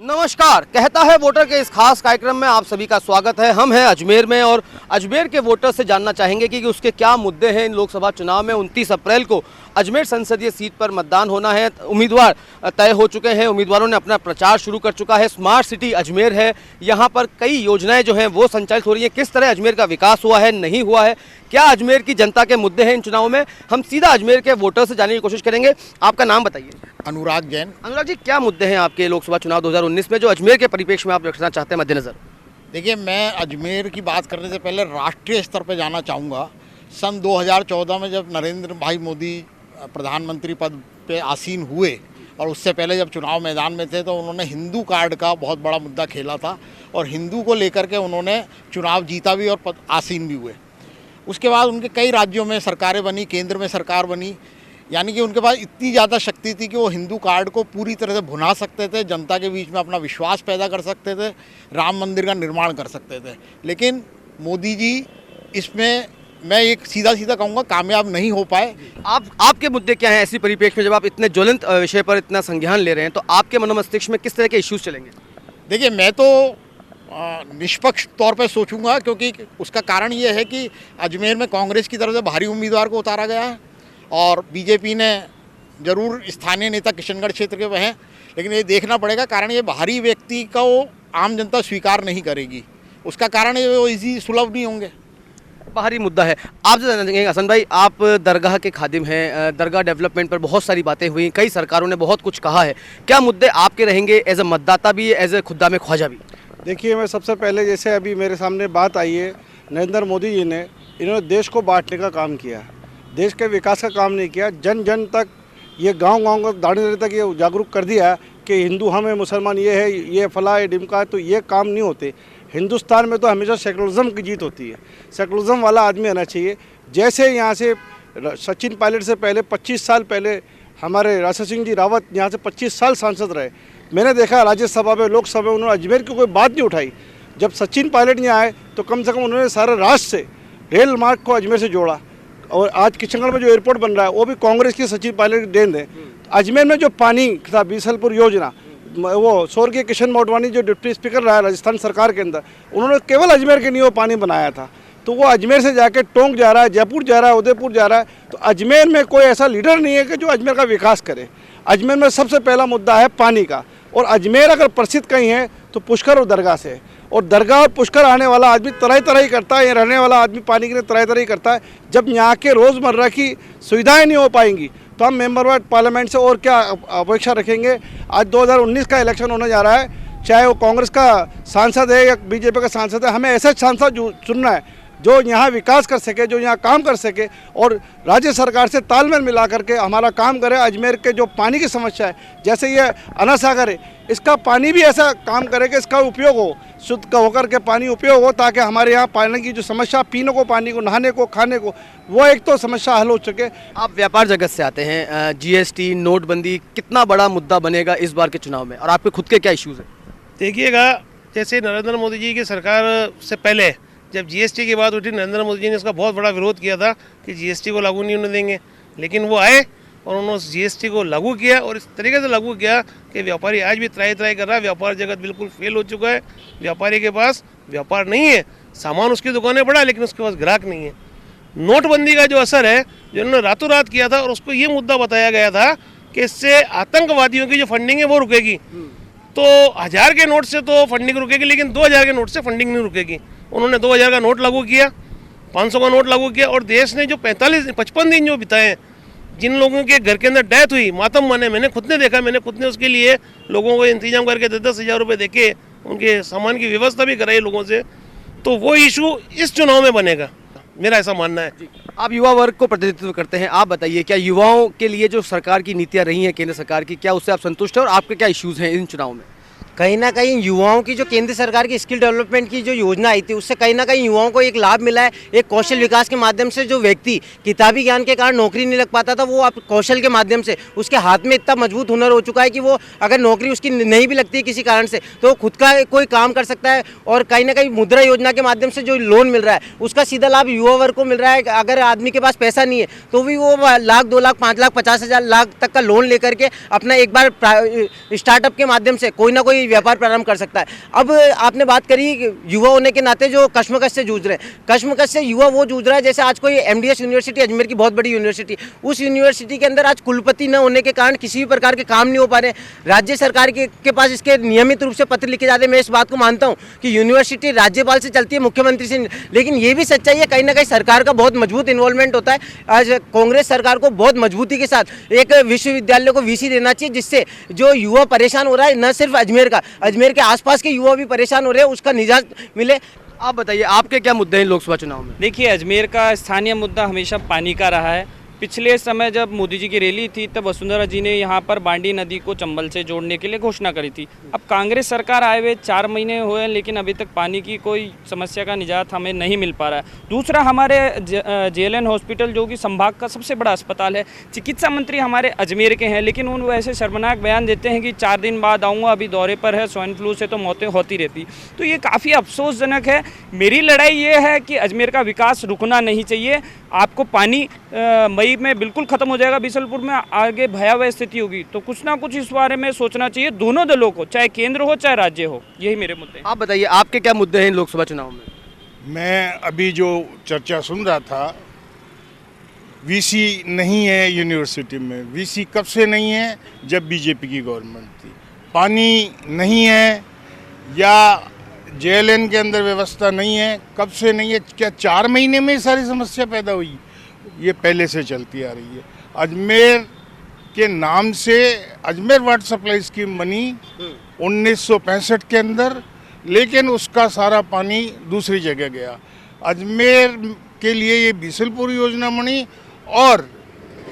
नमस्कार, कहता है वोटर के इस खास कार्यक्रम में आप सभी का स्वागत है। हम हैं अजमेर में और अजमेर के वोटर से जानना चाहेंगे कि उसके क्या मुद्दे हैं। इन लोकसभा चुनाव में 29 अप्रैल को अजमेर संसदीय सीट पर मतदान होना है। उम्मीदवार तय हो चुके हैं, उम्मीदवारों ने अपना प्रचार शुरू कर चुका है। स्मार्ट सिटी अजमेर है, यहाँ पर कई योजनाएं जो हैं वो संचालित हो रही हैं। किस तरह अजमेर का विकास हुआ है, नहीं हुआ है, क्या अजमेर की जनता के मुद्दे हैं इन चुनावों में, हम सीधा अजमेर के वोटर से जानने की कोशिश करेंगे। आपका नाम बताइए। अनुराग जैन। अनुराग जी, क्या मुद्दे हैं आपके लोकसभा चुनाव 2019 में जो अजमेर के परिप्रेक्ष्य में आप रखना चाहते हैं मद्देनजर? देखिए, मैं अजमेर की बात करने से पहले राष्ट्रीय स्तर पर जाना चाहूँगा। सन 2014 में जब नरेंद्र भाई मोदी प्रधानमंत्री पद पे आसीन हुए और उससे पहले जब चुनाव मैदान में थे तो उन्होंने हिंदू कार्ड का बहुत बड़ा मुद्दा खेला था और हिंदू को लेकर के उन्होंने चुनाव जीता भी और आसीन भी हुए। उसके बाद उनके कई राज्यों में सरकारें बनी, केंद्र में सरकार बनी, यानी कि उनके पास इतनी ज़्यादा शक्ति थी कि वो हिंदू कार्ड को पूरी तरह से भुना सकते थे, जनता के बीच में अपना विश्वास पैदा कर सकते थे, राम मंदिर का निर्माण कर सकते थे। लेकिन मोदी जी इसमें, मैं एक सीधा सीधा कहूँगा, कामयाब नहीं हो पाए। आपके मुद्दे क्या हैं ऐसी परिप्रेक्ष्य में, जब आप इतने ज्वलंत विषय पर इतना संज्ञान ले रहे हैं, तो आपके मनोमस्तिष्क में किस तरह के इश्यूज चलेंगे? देखिए, मैं तो निष्पक्ष तौर पर सोचूंगा, क्योंकि उसका कारण ये है कि अजमेर में कांग्रेस की तरफ से भारी उम्मीदवार को उतारा गया है और बीजेपी ने जरूर स्थानीय नेता किशनगढ़ क्षेत्र के हैं, लेकिन ये देखना पड़ेगा, कारण ये बाहरी व्यक्ति को आम जनता स्वीकार नहीं करेगी। उसका कारण ये वो इजी सुलभ नहीं होंगे। बाहरी मुद्दा है। आपसे जानना चाहेंगे हसन भाई, आप दरगाह के खादिम हैं, दरगाह डेवलपमेंट पर बहुत सारी बातें हुई, कई सरकारों ने बहुत कुछ कहा है, क्या मुद्दे आपके रहेंगे एज ए मतदाता भी, एज ए खुद्दाम ख्वाजा भी? देखिए, मैं सबसे पहले, जैसे अभी मेरे सामने बात आई है, नरेंद्र मोदी जी ने, इन्होंने देश को बांटने का काम किया, देश के विकास का काम नहीं किया। जन जन तक, ये गांव-गांव को, दाढ़ी तक ये जागरूक कर दिया कि हिंदू हम हैं, मुसलमान ये है, ये फला है, डिमका है, तो ये काम नहीं होते। हिंदुस्तान में तो हमेशा सेकुलरिज्म की जीत होती है। सेकुलरिज्म वाला आदमी आना चाहिए। जैसे यहाँ से सचिन पायलट से पहले 25 साल पहले हमारे राजा सिंह जी रावत यहाँ से 25 साल सांसद रहे। मैंने देखा राज्यसभा में, लोकसभा में उन्होंने अजमेर की कोई बात नहीं उठाई। जब सचिन पायलट यहाँ आए तो कम से कम उन्होंने सारे राष्ट्र से रेल मार्ग को अजमेर से जोड़ा। और आज किशनगढ़ में जो एयरपोर्ट बन रहा है वो भी कांग्रेस की सचिन पायलट की देन है। अजमेर में जो पानी था, बीसलपुर योजना, वो स्वर्गीय किशन मोटवानी जो डिप्टी स्पीकर रहा है राजस्थान सरकार के अंदर, उन्होंने केवल अजमेर के लिए वो पानी बनाया था। तो वो अजमेर से जाके टोंक जा रहा है, जयपुर जा रहा है, उदयपुर जा रहा है। तो अजमेर में कोई ऐसा लीडर नहीं है कि जो अजमेर का विकास करे। अजमेर में सबसे पहला मुद्दा है पानी का, और अजमेर अगर प्रसिद्ध कहीं है तो पुष्कर और दरगाह से। और दरगाह और पुष्कर आने वाला आदमी तरह तरह करता है, यहाँ रहने वाला आदमी पानी के लिए तरह तरह करता है। जब यहाँ के रोज़मर्रा की सुविधाएं नहीं हो पाएंगी तो हम मेंबर वार्ड पार्लियामेंट से और क्या अपेक्षा रखेंगे। आज 2019 का इलेक्शन होने जा रहा है, चाहे वो कांग्रेस का सांसद है या बीजेपी का सांसद है, हमें ऐसा सांसद चुनना है जो यहाँ विकास कर सके, जो यहाँ काम कर सके और राज्य सरकार से तालमेल मिला करके हमारा काम करे। अजमेर के जो पानी की समस्या है, जैसे ये अना सागर है, इसका पानी भी ऐसा काम करे कि इसका उपयोग हो, शुद्ध होकर के पानी उपयोग हो, ताकि हमारे यहाँ पानी की जो समस्या, पीने को पानी को, नहाने को, खाने को, वो एक तो समस्या हल हो सके। आप व्यापार जगत से आते हैं, जीएसटी, नोटबंदी कितना बड़ा मुद्दा बनेगा इस बार के चुनाव में, और आपके खुद के क्या इश्यूज़ हैं? देखिएगा, जैसे नरेंद्र मोदी जी की सरकार से पहले जब जीएसटी की बात उठी, नरेंद्र मोदी जी ने इसका बहुत बड़ा विरोध किया था कि जीएसटी को लागू नहीं होने देंगे। लेकिन वो आए और उन्होंने उस जीएसटी को लागू किया, और इस तरीके से लागू किया कि व्यापारी आज भी त्राही कर रहा है। व्यापार जगत बिल्कुल फेल हो चुका है। व्यापारी के पास व्यापार नहीं है, सामान उसकी दुकानें बढ़ा लेकिन उसके पास ग्राहक नहीं है। नोटबंदी का जो असर है, जो उन्होंने रातों रात किया था, और उसको ये मुद्दा बताया गया था कि इससे आतंकवादियों की जो फंडिंग है वो रुकेगी। तो 1000 के नोट से तो फंडिंग रुकेगी, लेकिन 2000 के नोट से फंडिंग नहीं रुकेगी। उन्होंने 2000 का नोट लागू किया, 500 का नोट लागू किया, और देश ने जो 55 दिन जो बिताए, जिन लोगों के घर के अंदर डेथ हुई, मातम मने, मैंने खुद ने देखा, मैंने खुद ने उसके लिए लोगों को इंतजाम करके 10-10 हज़ार रुपये देके उनके सामान की व्यवस्था भी कराई लोगों से। तो वो इशू इस चुनाव में बनेगा, मेरा ऐसा मानना है। आप युवा वर्ग को प्रतिनिधित्व करते हैं, आप बताइए, क्या युवाओं के लिए जो सरकार की नीतियाँ रही हैं केंद्र सरकार की, क्या उससे आप संतुष्ट हैं और आपके क्या इश्यूज़ हैं इन चुनाव में? कहीं ना कहीं युवाओं की जो केंद्र सरकार की स्किल डेवलपमेंट की जो योजना आई थी, उससे कहीं ना कहीं युवाओं को एक लाभ मिला है। एक कौशल विकास के माध्यम से जो व्यक्ति किताबी ज्ञान के कारण नौकरी नहीं लग पाता था, वो अब कौशल के माध्यम से उसके हाथ में इतना मजबूत हुनर हो चुका है कि वो अगर नौकरी उसकी नहीं भी लगती है किसी कारण से, तो वो खुद का कोई काम कर सकता है। और कहीं ना कहीं मुद्रा योजना के माध्यम से जो लोन मिल रहा है, उसका सीधा लाभ युवा वर्ग को मिल रहा है। अगर आदमी के पास पैसा नहीं है तो भी वो 1 लाख 2 लाख 5 लाख 50 हज़ार लाख तक का लोन लेकर के अपना एक बार स्टार्टअप के माध्यम से कोई ना कोई कोई व्यापार प्रारंभ कर सकता है। अब आपने बात करी युवा होने के नाते जो कश्मकश से जूझ रहे हैं, कश्मकश से युवा वो जूझ रहा है जैसे आज कोई MDS यूनिवर्सिटी, अजमेर की बहुत बड़ी यूनिवर्सिटी, उस यूनिवर्सिटी के अंदर आज कुलपति न होने के कारण किसी भी प्रकार के काम नहीं हो पा रहे। राज्य सरकार के पास इसके नियमित रूप से पत्र लिखे जाते हैं। मैं इस बात को मानता हूँ कि यूनिवर्सिटी राज्यपाल से चलती है, मुख्यमंत्री से, लेकिन ये भी सच्चाई है कहीं ना कहीं सरकार का बहुत मजबूत इन्वॉल्वमेंट होता है। आज कांग्रेस सरकार को बहुत मजबूती के साथ एक विश्वविद्यालय को VC देना चाहिए, जिससे जो युवा परेशान हो रहा है, न सिर्फ अजमेर का, अजमेर के आसपास के युवा भी परेशान हो रहे हैं, उसका निजात मिले। आप बताइए आपके क्या मुद्दे हैं लोकसभा चुनाव में? देखिए, अजमेर का स्थानीय मुद्दा हमेशा पानी का रहा है। पिछले समय जब मोदी जी की रैली थी तब वसुंधरा जी ने यहाँ पर बांडी नदी को चंबल से जोड़ने के लिए घोषणा करी थी। अब कांग्रेस सरकार आए हुए 4 महीने हुए हैं, लेकिन अभी तक पानी की कोई समस्या का निजात हमें नहीं मिल पा रहा है। दूसरा, हमारे JLN हॉस्पिटल जो कि संभाग का सबसे बड़ा अस्पताल है, चिकित्सा मंत्री हमारे अजमेर के हैं, लेकिन उन वैसे शर्मनाक बयान देते हैं कि 4 दिन बाद आऊँगा, अभी दौरे पर है, स्वाइन फ्लू से तो मौतें होती रहती। तो ये काफ़ी अफसोसजनक है। मेरी लड़ाई ये है कि अजमेर का विकास रुकना नहीं चाहिए। आपको पानी मई में बिल्कुल ख़त्म हो जाएगा, बिसलपुर में आगे भयावह स्थिति होगी। तो कुछ ना कुछ इस बारे में सोचना चाहिए दोनों दलों को, चाहे केंद्र हो चाहे राज्य हो। यही मेरे मुद्दे हैं। आप बताइए आपके क्या मुद्दे हैं लोकसभा चुनाव में? मैं अभी जो चर्चा सुन रहा था, VC नहीं है यूनिवर्सिटी में। VC कब से नहीं है? जब बीजेपी की गवर्नमेंट थी। पानी नहीं है या JLN के अंदर व्यवस्था नहीं है, कब से नहीं है? क्या 4 महीने में सारी समस्या पैदा हुई? ये पहले से चलती आ रही है। अजमेर के नाम से अजमेर वाटर सप्लाई स्कीम बनी 1965 के अंदर, लेकिन उसका सारा पानी दूसरी जगह गया। अजमेर के लिए ये बीसलपुर योजना बनी, और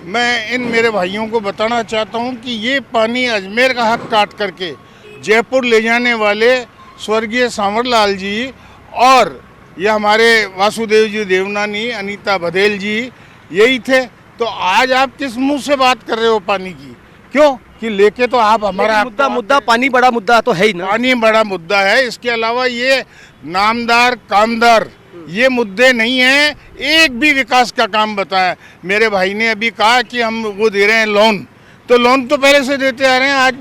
मैं इन मेरे भाइयों को बताना चाहता हूँ कि ये पानी अजमेर का हक काट करके जयपुर ले जाने वाले स्वर्गीय सांवरलाल जी और ये हमारे वासुदेव जी देवनानी, अनीता बघेल जी यही थे। तो आज आप किस मुंह से बात कर रहे हो पानी की? क्यों कि लेके तो आप हमारा मुद्दा पानी बड़ा मुद्दा तो है ही ना। पानी बड़ा मुद्दा है। इसके अलावा ये नामदार कामदार ये मुद्दे नहीं हैं। एक भी विकास का काम बताया। मेरे भाई ने अभी कहा कि हम वो दे रहे हैं लोन, तो लोन तो पहले से देते आ रहे हैं, आज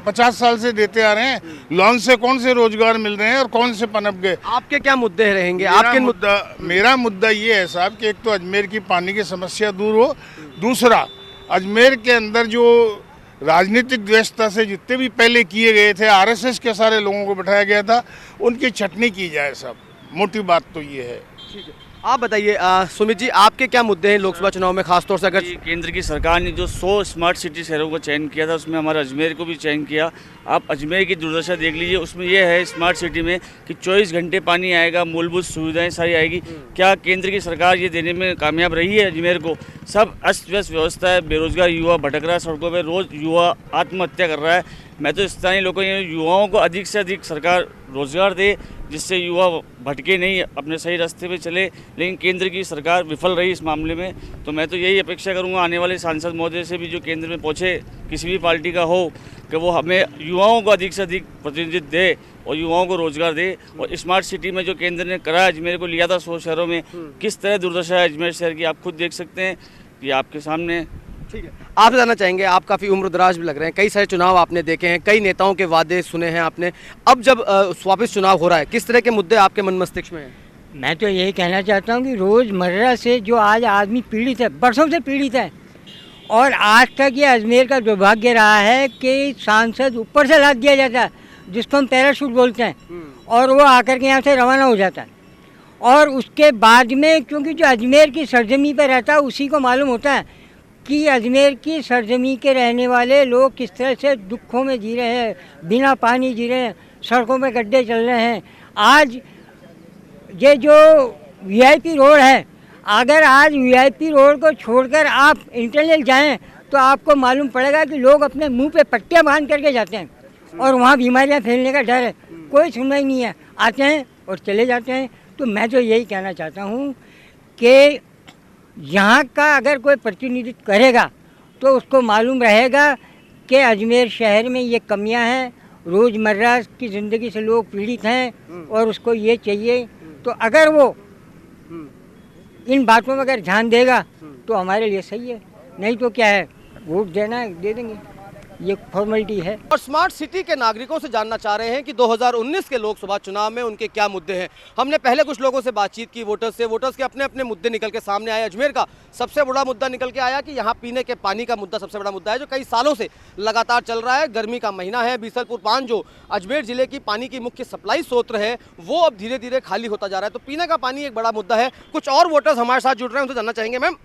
50 साल से देते आ रहे हैं। लोन से कौन से रोजगार मिल रहे हैं और कौन से पनप गए? आपके क्या मुद्दे रहेंगे? मेरा मुद्दा ये है साहब कि एक तो अजमेर की पानी की समस्या दूर हो, दूसरा अजमेर के अंदर जो राजनीतिक व्यवस्था से जितने भी पहले किए गए थे, RSS के सारे लोगों को बैठाया गया था, उनकी छटनी की जाए साहब। मोटी बात तो ये है। ठीक है, आप बताइए सुमित जी आपके क्या मुद्दे हैं लोकसभा चुनाव में, खासतौर से अगर केंद्र की सरकार ने जो 100 स्मार्ट सिटी शहरों का चयन किया था, उसमें हमारे अजमेर को भी चयन किया। आप अजमेर की दुर्दशा देख लीजिए। उसमें यह है स्मार्ट सिटी में कि 24 घंटे पानी आएगा, मूलभूत सुविधाएं सारी आएगी। क्या केंद्र की सरकार ये देने में कामयाब रही है अजमेर को? सब अस्त व्यस्त व्यवस्था है, बेरोजगार युवा भटक रहा है सड़कों पर, रोज़ युवा आत्महत्या कर रहा है। मैं तो स्थानीय लोगों युवाओं को अधिक से अधिक सरकार रोजगार दे, जिससे युवा भटके नहीं, अपने सही रास्ते पे चले। लेकिन केंद्र की सरकार विफल रही इस मामले में। तो मैं तो यही अपेक्षा करूंगा आने वाले सांसद महोदय से भी, जो केंद्र में पहुंचे, किसी भी पार्टी का हो, कि वो हमें युवाओं को अधिक से अधिक प्रतिनिधित्व दे और युवाओं को रोजगार दे। और स्मार्ट सिटी में जो केंद्र ने करा, अजमेर को लिया था 100 शहरों में, किस तरह दुर्दशा है अजमेर शहर की आप खुद देख सकते हैं, ये आपके सामने। ठीक है, आपसे जानना चाहेंगे, आप काफ़ी उम्रदराज भी लग रहे हैं, कई सारे चुनाव आपने देखे हैं, कई नेताओं के वादे सुने हैं आपने। अब जब वापस चुनाव हो रहा है, किस तरह के मुद्दे आपके मन मस्तिष्क में हैं? मैं तो यही कहना चाहता हूँ कि रोज़मर्रा से जो आज आदमी पीड़ित है, बरसों से पीड़ित है, और आज तक ये अजमेर का दुर्भाग्य रहा है कि सांसद ऊपर से लाद दिया जाता है, जिसको हम पैराशूट बोलते हैं, और वो आकर के यहाँ से रवाना हो जाता है। और उसके बाद में, क्योंकि जो अजमेर की सरजमी पर रहता है उसी को मालूम होता है कि अजमेर की सरजमी के रहने वाले लोग किस तरह से दुखों में जी रहे हैं, बिना पानी जी रहे हैं, सड़कों में गड्ढे चल रहे हैं। आज ये जो VIP रोड है, अगर आज VIP रोड को छोड़कर आप इंटरनेल जाएं तो आपको मालूम पड़ेगा कि लोग अपने मुंह पे पट्टियां बांध करके जाते हैं, और वहाँ बीमारियां फैलने का डर है। कोई सुनवाई नहीं है, आते हैं और चले जाते हैं। तो मैं तो यही कहना चाहता हूँ कि यहाँ का अगर कोई प्रतिनिधित्व करेगा तो उसको मालूम रहेगा कि अजमेर शहर में ये कमियाँ हैं, रोज़मर्रा की ज़िंदगी से लोग पीड़ित हैं, और उसको ये चाहिए। तो अगर वो इन बातों में अगर ध्यान देगा तो हमारे लिए सही है, नहीं तो क्या है, वोट देना है, दे देंगे। ये फॉर्मेलिटी है। और स्मार्ट सिटी के नागरिकों से जानना चाह रहे हैं कि 2019 के लोकसभा चुनाव में उनके क्या मुद्दे हैं। हमने पहले कुछ लोगों से बातचीत की, वोटर्स से, वोटर्स के अपने अपने मुद्दे निकल के सामने आए। अजमेर का सबसे बड़ा मुद्दा निकल के आया कि यहाँ पीने के पानी का मुद्दा सबसे बड़ा मुद्दा है, जो कई सालों से लगातार चल रहा है। गर्मी का महीना है, बीसलपुर बांध जो अजमेर जिले की पानी की मुख्य सप्लाई स्रोत है, वो अब धीरे धीरे खाली होता जा रहा है। तो पीने का पानी एक बड़ा मुद्दा है। कुछ और वोटर्स हमारे साथ जुड़ रहे हैं, उनसे जानना चाहेंगे। मैम,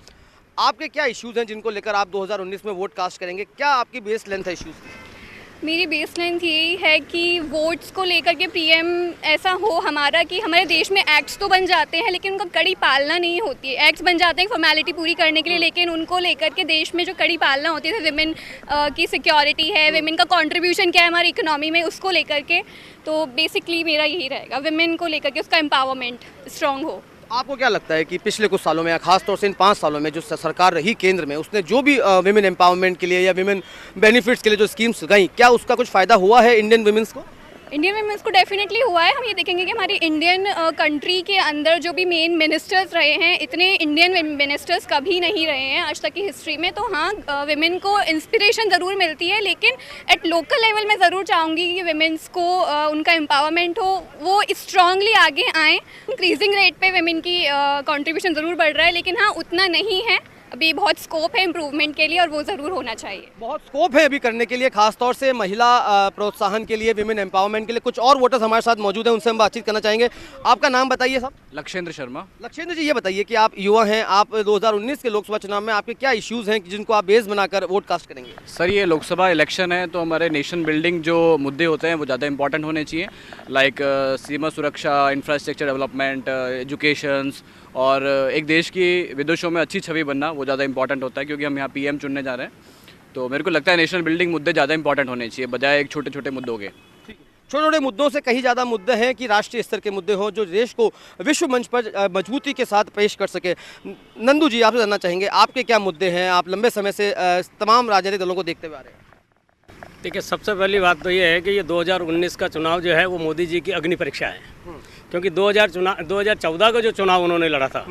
आपके क्या इश्यूज हैं जिनको लेकर आप 2019 में वोट कास्ट करेंगे? क्या आपकी बेस लेंथ है इश्यूज की? मेरी बेस लेंथ यही है कि वोट्स को लेकर के पीएम ऐसा हो हमारा कि हमारे देश में एक्ट्स तो बन जाते हैं लेकिन उनका कड़ी पालना नहीं होती है। एक्ट्स बन जाते हैं फॉर्मेलिटी पूरी करने के लिए, लेकिन उनको लेकर के देश में जो कड़ी पालना होती है, विमेन की सिक्योरिटी है, विमेन का कंट्रीब्यूशन क्या है हमारी इकोनॉमी में, उसको लेकर के तो बेसिकली मेरा यही रहेगा, विमेन को लेकर के उसका एम्पावरमेंट स्ट्रॉन्ग हो। आपको क्या लगता है कि पिछले कुछ सालों में, खासतौर से इन 5 सालों में जो सरकार रही केंद्र में, उसने जो भी विमेन एम्पावरमेंट के लिए या विमेन बेनिफिट्स के लिए जो स्कीम्स लगाई, क्या उसका कुछ फ़ायदा हुआ है इंडियन विमेंस को? इंडियन विमेंस को डेफिनेटली हुआ है। हम ये देखेंगे कि हमारी इंडियन कंट्री के अंदर जो भी मेन मिनिस्टर्स रहे हैं, इतने इंडियन मिनिस्टर्स कभी नहीं रहे हैं आज तक की हिस्ट्री में। तो हाँ, विमेन को इंस्पिरेशन ज़रूर मिलती है, लेकिन एट लोकल लेवल मैं ज़रूर चाहूँगी कि विमेंस को उनका एम्पावरमेंट हो, वो स्ट्रांगली आगे आएँ। इंक्रीजिंग रेट पे विमेन की कंट्रीब्यूशन ज़रूर बढ़ रहा है, लेकिन हाँ उतना नहीं है, अभी बहुत स्कोप है इम्प्रूवमेंट के लिए और वो ज़रूर होना चाहिए। बहुत स्कोप है अभी करने के लिए, खासतौर से महिला प्रोत्साहन के लिए, विमेन एम्पावरमेंट के लिए। कुछ और वोटर्स हमारे साथ मौजूद हैं, उनसे हम बातचीत करना चाहेंगे। आपका नाम बताइए साहब। लक्षेंद्र शर्मा। लक्षेंद्र जी, ये बताइए कि आप युवा हैं, आप 2019 के लोकसभा चुनाव में आपके क्या इश्यूज़ हैं जिनको आप बेस बनाकर वोट कास्ट करेंगे? सर, ये लोकसभा इलेक्शन है तो हमारे नेशन बिल्डिंग जो मुद्दे होते हैं वो ज़्यादा इंपॉर्टेंट होने चाहिए, लाइक सीमा सुरक्षा, इंफ्रास्ट्रक्चर डेवलपमेंट, एजुकेशंस, और एक देश की विदेशों में अच्छी छवि बनना वो ज़्यादा इंपॉर्टेंट होता है, क्योंकि हम यहाँ पीएम चुनने जा रहे हैं। तो मेरे को लगता है नेशनल बिल्डिंग मुद्दे ज़्यादा इंपॉर्टेंट होने चाहिए बजाय एक छोटे छोटे मुद्दों के। छोटे छोटे मुद्दों से कहीं ज़्यादा मुद्दे हैं कि राष्ट्रीय स्तर के मुद्दे हों जो देश को विश्व मंच पर मजबूती के साथ पेश कर सके। नंदू जी, आपसे जानना चाहेंगे, आपके क्या मुद्दे हैं? आप लंबे समय से तमाम राजनीतिक दलों को देखते हुए आ रहे हैं। देखिए, सबसे पहली बात तो ये है कि ये 2019 का चुनाव जो है वो मोदी जी की अग्नि परीक्षा है, क्योंकि 2014 का जो चुनाव उन्होंने लड़ा था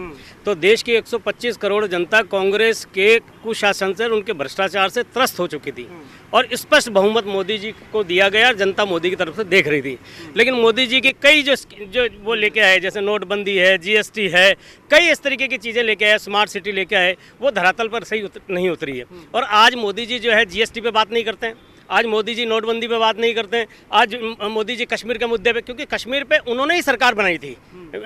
तो देश की 125 करोड़ जनता कांग्रेस के कुशासन से, उनके भ्रष्टाचार से त्रस्त हो चुकी थी और स्पष्ट बहुमत मोदी जी को दिया गया और जनता मोदी की तरफ से देख रही थी। लेकिन मोदी जी की कई जो वो लेके आए, जैसे नोटबंदी है, जीएसटी है, कई इस तरीके की चीज़ें लेके आए, स्मार्ट सिटी लेके आए, वो धरातल पर सही नहीं उतरी है। और आज मोदी जी जो है जीएसटी पे बात नहीं करते हैं, आज मोदी जी नोटबंदी पे बात नहीं करते हैं, आज मोदी जी कश्मीर के मुद्दे पे, क्योंकि कश्मीर पे उन्होंने ही सरकार बनाई थी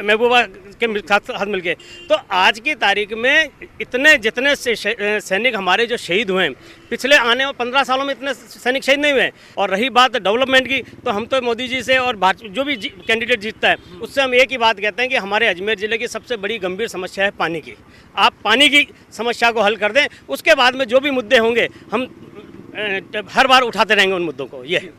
महबूबा के साथ मिलके। तो आज की तारीख में जितने सैनिक हमारे जो शहीद हुए हैं, पिछले आने वाले 15 सालों में इतने सैनिक शहीद नहीं हुए। और रही बात डेवलपमेंट की, तो हम तो मोदी जी से और जो भी कैंडिडेट जीतता है उससे हम एक ही बात कहते हैं कि हमारे अजमेर ज़िले की सबसे बड़ी गंभीर समस्या है पानी की। आप पानी की समस्या को हल कर दें, उसके बाद में जो भी मुद्दे होंगे हम हर बार उठाते रहेंगे उन मुद्दों को। ये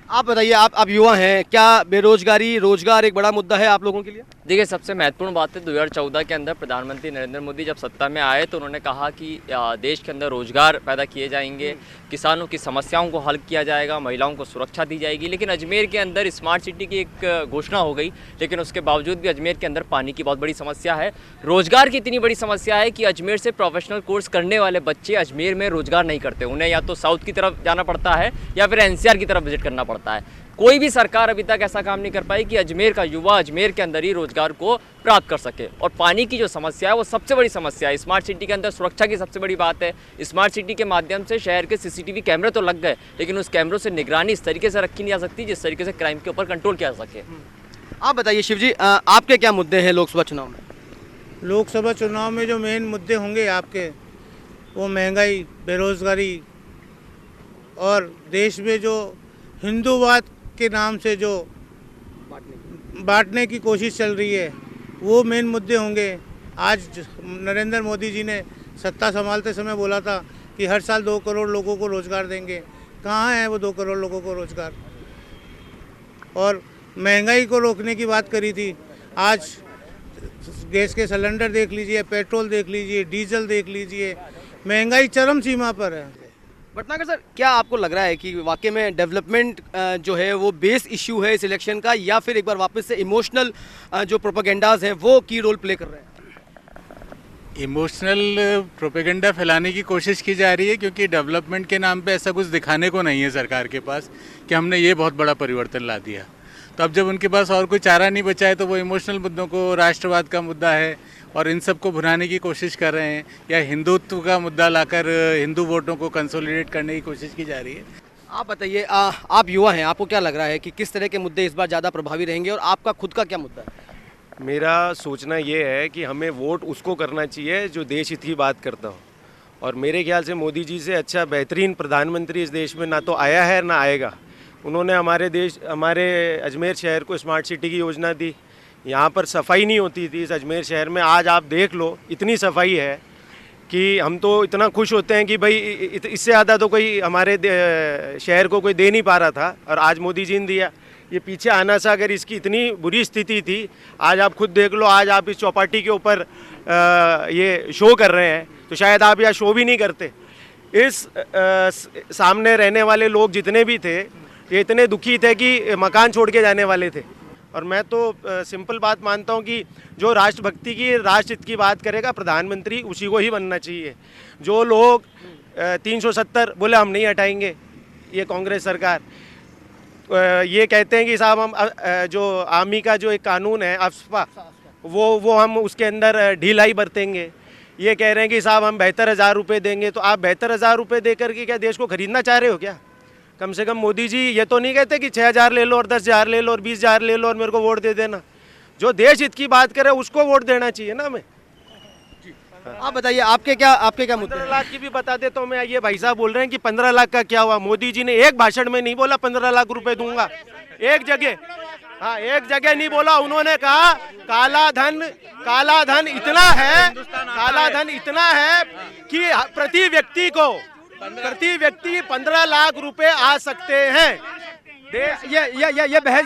आप बताइए, आप युवा हैं, क्या बेरोजगारी, रोजगार एक बड़ा मुद्दा है आप लोगों के लिए? देखिए, सबसे महत्वपूर्ण बात है 2014 के अंदर प्रधानमंत्री नरेंद्र मोदी जब सत्ता में आए तो उन्होंने कहा कि देश के अंदर रोजगार पैदा किए जाएंगे, किसानों की समस्याओं को हल किया जाएगा, महिलाओं को सुरक्षा दी जाएगी। लेकिन अजमेर के अंदर स्मार्ट सिटी की एक घोषणा हो गई, लेकिन उसके बावजूद भी अजमेर के अंदर पानी की बहुत बड़ी समस्या है, रोजगार की इतनी बड़ी समस्या है कि अजमेर से प्रोफेशनल कोर्स करने वाले बच्चे अजमेर में रोजगार नहीं करते। उन्हें या तो साउथ की तरफ जाना पड़ता है या फिर एनसीआर की तरफ विजिट करना पड़ता है। कोई भी सरकार अभी तक ऐसा काम नहीं कर पाई कि अजमेर का युवा अजमेर के अंदर ही रोजगार को प्राप्त कर सके। और पानी की जो समस्या है वो सबसे बड़ी समस्या है। स्मार्ट सिटी के अंदर सुरक्षा की सबसे बड़ी बात है। स्मार्ट सिटी के माध्यम से शहर के सीसीटीवी कैमरे तो लग गए, लेकिन उस कैमरों से निगरानी इस तरीके से रखी नहीं जा सकती जिस तरीके से क्राइम के ऊपर कंट्रोल किया जा सके। आप बताइए शिव जी, आपके क्या मुद्दे हैं लोकसभा चुनाव में? लोकसभा चुनाव में जो मेन मुद्दे होंगे आपके, वो महंगाई, बेरोजगारी और देश में जो हिंदूवाद के नाम से जो बांटने की कोशिश चल रही है, वो मेन मुद्दे होंगे। आज नरेंद्र मोदी जी ने सत्ता संभालते समय बोला था कि हर साल 2 करोड़ लोगों को रोज़गार देंगे। कहाँ है वो 2 करोड़ लोगों को रोज़गार? और महंगाई को रोकने की बात करी थी। आज गैस के सिलेंडर देख लीजिए, पेट्रोल देख लीजिए, डीजल देख लीजिए, महंगाई चरम सीमा पर है। भटनागर सर, क्या आपको लग रहा है कि वाकई में डेवलपमेंट जो है वो बेस इश्यू है इस इलेक्शन का, या फिर एक बार वापस से इमोशनल जो प्रोपेगेंडाज हैं वो की रोल प्ले कर रहे हैं? इमोशनल प्रोपेगेंडा फैलाने की कोशिश की जा रही है, क्योंकि डेवलपमेंट के नाम पे ऐसा कुछ दिखाने को नहीं है सरकार के पास कि हमने ये बहुत बड़ा परिवर्तन ला दिया। तो अब जब उनके पास और कोई चारा नहीं बचा है तो वो इमोशनल मुद्दों को, राष्ट्रवाद का मुद्दा है और इन सब को भुनाने की कोशिश कर रहे हैं, या हिंदुत्व का मुद्दा लाकर हिंदू वोटों को कंसोलिडेट करने की कोशिश की जा रही है। आप बताइए, आप युवा हैं, आपको क्या लग रहा है कि किस तरह के मुद्दे इस बार ज़्यादा प्रभावी रहेंगे और आपका खुद का क्या मुद्दा है? मेरा सोचना ये है कि हमें वोट उसको करना चाहिए जो देश हित की बात करता हो, और मेरे ख्याल से मोदी जी से अच्छा बेहतरीन प्रधानमंत्री इस देश में ना तो आया है ना आएगा। उन्होंने हमारे अजमेर शहर को स्मार्ट सिटी की योजना दी। यहाँ पर सफाई नहीं होती थी इस अजमेर शहर में, आज आप देख लो इतनी सफाई है कि हम तो इतना खुश होते हैं कि भाई इससे ज़्यादा तो कोई हमारे शहर को कोई दे नहीं पा रहा था, और आज मोदी जी ने दिया। ये पीछे आना सा अगर इसकी इतनी बुरी स्थिति थी, आज आप खुद देख लो, आज आप इस चौपाटी के ऊपर ये शो कर रहे हैं, तो शायद आप यहाँ शो भी नहीं करते। इस सामने रहने वाले लोग जितने भी थे ये इतने दुखी थे कि मकान छोड़ के जाने वाले थे। और मैं तो सिंपल बात मानता हूँ कि जो राष्ट्रभक्ति की, राष्ट्रहित की बात करेगा प्रधानमंत्री, उसी को ही बनना चाहिए। जो लोग 370 बोले हम नहीं हटाएंगे, ये कांग्रेस सरकार ये कहते हैं कि साहब हम जो आर्मी का जो एक कानून है अफ्स्पा, वो हम उसके अंदर ढिलाई बरतेंगे। ये कह रहे हैं कि साहब हम 72,000 रुपये देंगे, तो आप 72,000 रुपये दे करके क्या देश को खरीदना चाह रहे हो क्या? कम से कम मोदी जी ये तो नहीं कहते कि 6,000 ले लो और 10,000 ले लो और 20,000 ले लो और मेरे को वोट दे देना। जो देश हित की बात करे उसको वोट देना चाहिए ना हमें। आप बताइए, आपके क्या मुद्दे? 15 लाख की भी बता देता हूँ मैं। ये भाई साहब बोल रहे हैं कि 15 लाख का क्या हुआ? मोदी जी ने एक भाषण में नहीं बोला 15 लाख रुपए दूंगा, एक जगह, हाँ एक जगह नहीं बोला। उन्होंने कहा काला धन इतना है कि प्रति व्यक्ति 15 लाख रुपए आ सकते हैं। ये बहस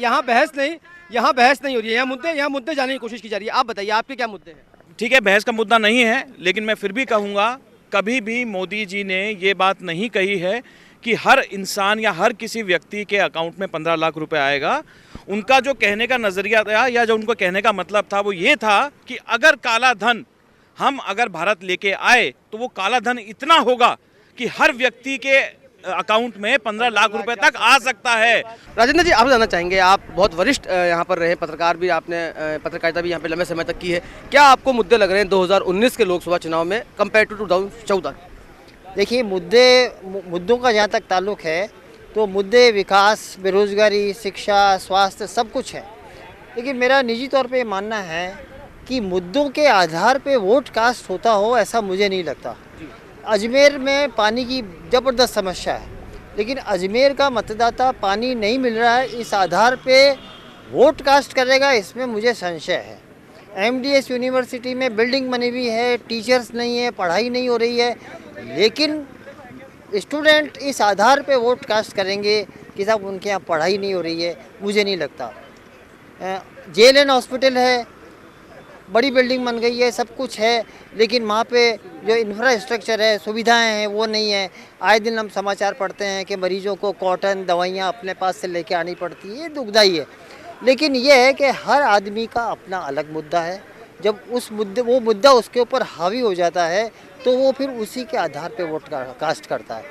यहाँ बहस नहीं हो रही है, यहाँ मुद्दे जाने की कोशिश की जा रही है। आप बताइए, आपके क्या मुद्दे हैं? ठीक है, बहस का मुद्दा नहीं है, लेकिन मैं फिर भी कहूँगा, कभी भी मोदी जी ने ये बात नहीं कही है कि हर इंसान या हर किसी व्यक्ति के अकाउंट में 15 लाख रुपए आएगा। उनका जो कहने का नज़रिया था या जो उनको कहने का मतलब था वो ये था कि अगर काला धन हम अगर भारत लेके आए तो वो काला धन इतना होगा कि हर व्यक्ति के अकाउंट में 15 लाख रुपए तक आ सकता है। राजेंद्र जी, आप जानना चाहेंगे, आप बहुत वरिष्ठ यहाँ पर रहे, पत्रकार भी, आपने पत्रकारिता भी यहाँ पे लंबे समय तक की है। क्या आपको मुद्दे लग रहे हैं 2019 के लोकसभा चुनाव में कंपेयर टू 2014? देखिए, मुद्दों का जहाँ तक ताल्लुक है तो मुद्दे विकास, बेरोजगारी, शिक्षा, स्वास्थ्य सब कुछ है। लेकिन मेरा निजी तौर पे मानना है कि मुद्दों के आधार पे वोट कास्ट होता हो, ऐसा मुझे नहीं लगता। अजमेर में पानी की ज़बरदस्त समस्या है, लेकिन अजमेर का मतदाता पानी नहीं मिल रहा है, इस आधार पे वोट कास्ट करेगा, इसमें मुझे संशय है। MDS यूनिवर्सिटी में बिल्डिंग बनी हुई है, टीचर्स नहीं है, पढ़ाई नहीं हो रही है, लेकिन स्टूडेंट इस आधार पे वोट कास्ट करेंगे कि साहब उनके यहाँ पढ़ाई नहीं हो रही है, मुझे नहीं लगता। JLN हॉस्पिटल है, बड़ी बिल्डिंग बन गई है, सब कुछ है, लेकिन वहाँ पे जो इंफ्रास्ट्रक्चर है, सुविधाएं हैं, वो नहीं है। आए दिन हम समाचार पढ़ते हैं कि मरीजों को कॉटन दवाइयाँ अपने पास से लेके आनी पड़ती है, ये दुखदाई है। लेकिन ये है कि हर आदमी का अपना अलग मुद्दा है। जब वो मुद्दा उसके ऊपर हावी हो जाता है तो वो फिर उसी के आधार पे वोट कास्ट करता है।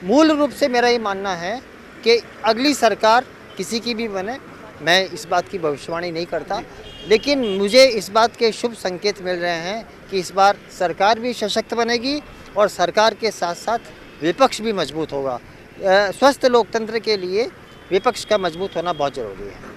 मूल रूप से मेरा ये मानना है कि अगली सरकार किसी की भी बने, मैं इस बात की भविष्यवाणी नहीं करता, लेकिन मुझे इस बात के शुभ संकेत मिल रहे हैं कि इस बार सरकार भी सशक्त बनेगी और सरकार के साथ साथ विपक्ष भी मजबूत होगा। स्वस्थ लोकतंत्र के लिए विपक्ष का मजबूत होना बहुत ज़रूरी है।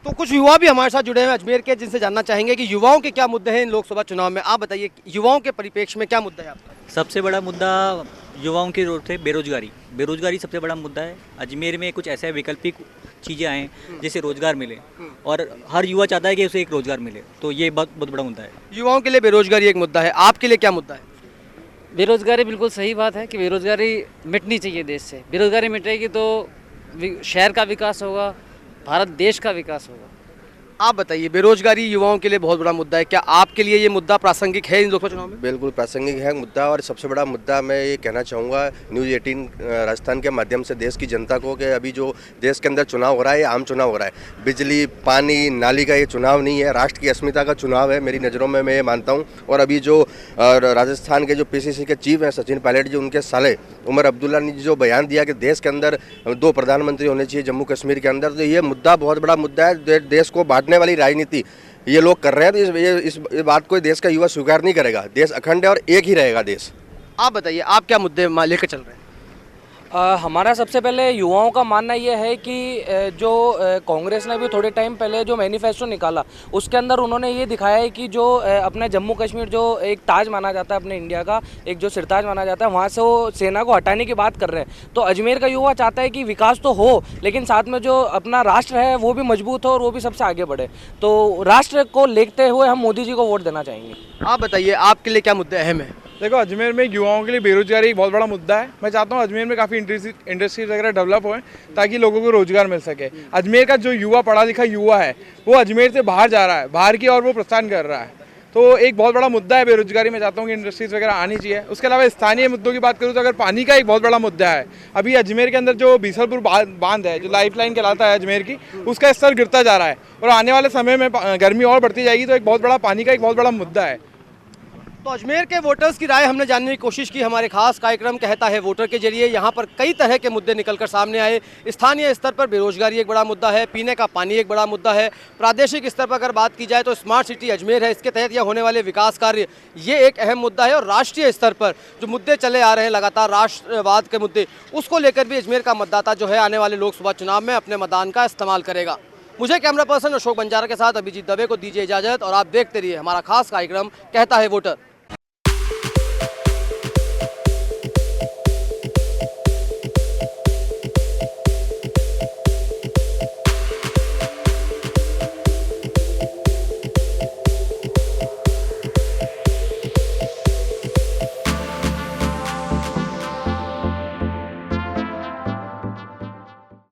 तो कुछ युवा भी हमारे साथ जुड़े हैं अजमेर के, जिनसे जानना चाहेंगे कि युवाओं के क्या मुद्दे हैं इन लोकसभा चुनाव में। आप बताइए, युवाओं के परिप्रेक्ष्य में क्या मुद्दा है आपका? सबसे बड़ा मुद्दा युवाओं की जरूरत है बेरोजगारी सबसे बड़ा मुद्दा है। अजमेर में कुछ ऐसे वैकल्पिक चीज़ें आएँ जिससे रोजगार मिले, और हर युवा चाहता है कि उसे एक रोजगार मिले, तो ये बहुत बड़ा मुद्दा है। युवाओं के लिए बेरोजगारी एक मुद्दा है, आपके लिए क्या मुद्दा है? बेरोजगारी बिल्कुल सही बात है कि बेरोजगारी मिटनी चाहिए देश से। बेरोजगारी मिटेगी तो शहर का विकास होगा, भारत देश का विकास होगा। आप बताइए, बेरोजगारी युवाओं के लिए बहुत बड़ा मुद्दा है, क्या आपके लिए ये मुद्दा प्रासंगिक है इन लोकसभा चुनाव में? बिल्कुल प्रासंगिक है मुद्दा, और सबसे बड़ा मुद्दा मैं ये कहना चाहूँगा न्यूज़ 18 राजस्थान के माध्यम से देश की जनता को कि अभी जो देश के अंदर चुनाव हो रहा है, ये आम चुनाव हो रहा है। बिजली, पानी, नाली का ये चुनाव नहीं है, राष्ट्र की अस्मिता का चुनाव है मेरी नज़रों में, मैं ये मानता हूँ। और अभी जो राजस्थान के जो PCC के चीफ हैं सचिन पायलट जी, उनके साले उमर अब्दुल्ला ने जो बयान दिया कि देश के अंदर 2 प्रधानमंत्री होने चाहिए जम्मू कश्मीर के अंदर, तो ये मुद्दा बहुत बड़ा मुद्दा है। देश को बांटने वाली राजनीति ये लोग कर रहे हैं, तो इस बात को देश का युवा स्वीकार नहीं करेगा। देश अखंड है और एक ही रहेगा देश। आप बताइए, आप क्या मुद्दे लेकर चल रहे हैं? हमारा सबसे पहले युवाओं का मानना ये है कि जो कांग्रेस ने भी थोड़े टाइम पहले जो मैनिफेस्टो निकाला, उसके अंदर उन्होंने ये दिखाया है कि जो अपने जम्मू कश्मीर जो एक ताज माना जाता है अपने इंडिया का, एक जो सिरताज माना जाता है, वहाँ से वो सेना को हटाने की बात कर रहे हैं। तो अजमेर का युवा चाहता है कि विकास तो हो, लेकिन साथ में जो अपना राष्ट्र है वो भी मजबूत हो और वो भी सबसे आगे बढ़े। तो राष्ट्र को लेते हुए हम मोदी जी को वोट देना चाहेंगे। आप बताइए, आपके लिए क्या मुद्दे अहम है? देखो, अजमेर में युवाओं के लिए बेरोजगारी एक बहुत बड़ा मुद्दा है। मैं चाहता हूँ अजमेर में काफ़ी इंडस्ट्रीज वगैरह डेवलप हों ताकि लोगों को रोजगार मिल सके। अजमेर का जो युवा, पढ़ा लिखा युवा है, वो अजमेर से बाहर जा रहा है, बाहर की ओर वो प्रस्थान कर रहा है। तो एक बहुत बड़ा मुद्दा है बेरोजगारी। मैं चाहता हूँ कि इंडस्ट्रीज वगैरह आनी चाहिए। उसके अलावा स्थानीय मुद्दों की बात करूँ तो अगर पानी का एक बहुत बड़ा मुद्दा है। अभी अजमेर के अंदर जो बीसलपुर बांध है, जो लाइफलाइन कहलाता है अजमेर की, उसका स्तर गिरता जा रहा है और आने वाले समय में गर्मी और बढ़ती जाएगी। तो एक बहुत बड़ा पानी का एक बहुत बड़ा मुद्दा है। तो अजमेर के वोटर्स की राय हमने जानने की कोशिश की। हमारे खास कार्यक्रम कहता है वोटर के जरिए यहाँ पर कई तरह के मुद्दे निकलकर सामने आए। स्थानीय स्तर पर बेरोजगारी एक बड़ा मुद्दा है, पीने का पानी एक बड़ा मुद्दा है। प्रादेशिक स्तर पर अगर बात की जाए तो स्मार्ट सिटी अजमेर है, इसके तहत यह होने वाले विकास कार्य ये एक अहम मुद्दा है। और राष्ट्रीय स्तर पर जो मुद्दे चले आ रहे हैं लगातार, राष्ट्रवाद के मुद्दे, उसको लेकर भी अजमेर का मतदाता जो है आने वाले लोकसभा चुनाव में अपने मतदान का इस्तेमाल करेगा। मुझे कैमरा पर्सन अशोक बंजारा के साथ अभिजीत दवे को दीजिए इजाजत और आप देखते रहिए हमारा खास कार्यक्रम कहता है वोटर।